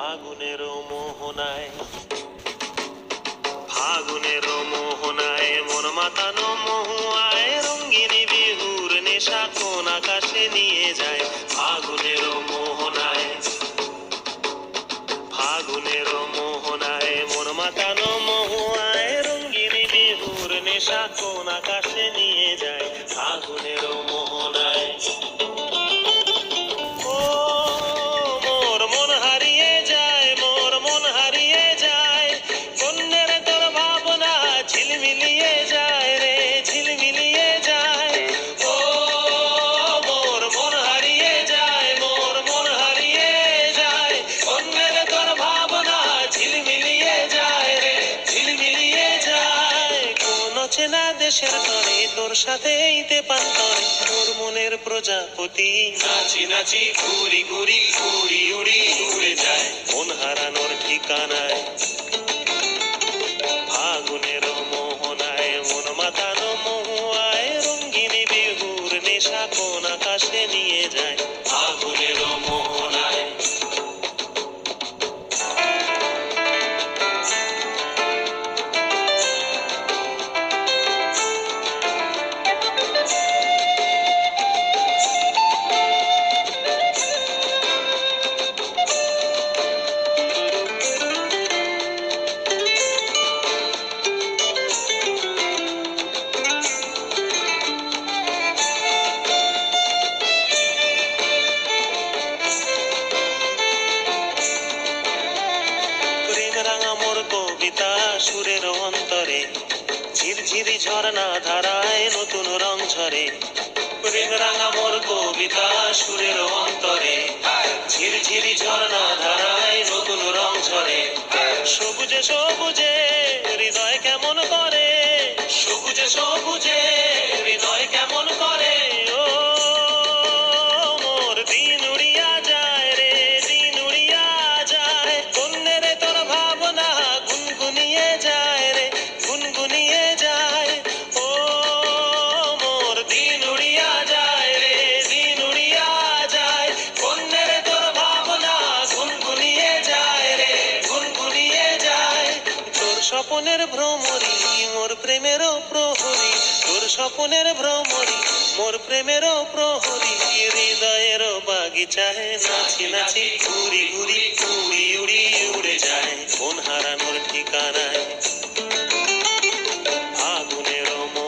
ফাগুনের মোহনায়, ফাগুনের মোহনায় মন মাতানো মহুয়ায় রঙ্গিনী বিহুর নেশা কোন আকাশে নিয়ে যায়। ফাগুনের মোহনায়, ফাগুনের মোহনায় মন মাতানো মহুয়ায় রঙ্গিনী বিহুর নেশা কোন আকাশে নিয়ে যায়। ফাগুনের মোহনায় দেশের তরে তোর সাথে পান্তরে মোর মনের প্রজাপতি নাচি নাচি ঘুরি ঘুরি উড়ি উড়ি উড়ে যায় মন হারানোর ঠিকানায়। ফাগুনের মোহনায় মন মাতানো মহুয়ায় রঙ্গিনী বিহুর নেশা কোন আকাশে নিয়ে যায়। ফাগুনের মোহনায় সুরের অন্তরে ঝিরঝিরি ঝর্ণা ধারায় নতুন রং ঝরে। প্রেম রাঙা মোর কবিতা সুরের অন্তরে ঝিরঝিরি ঝর্ণা ধারায় নতুন রং ঝরে। সবুজে সবুজে হৃদয় কেমন করে, সবুজে সবুজে হৃদয় কেমন করে। ও মোর দিন উড়িয়া যায় রে, দিন উড়িয়া যায় কন্যে রে তোর ভাবনা গুনগুনিয়ে যায় রে, গুনগুনিয়ে যায়। ও মোর দিন উড়িয়া যায় রে, দিন উড়িয়া যায় কন্যে রে তোর ভাবনা গুনগুনিয়ে যায় রে, গুনগুনিয়ে যায়। তোর স্বপনের ভ্রমরি মোর প্রেমেরও প্রহরী, তোর স্বপনের ভ্রমরি মোর প্রেমেরও প্রহরী। হৃদয়ের বাগিচায় নাচি নাচি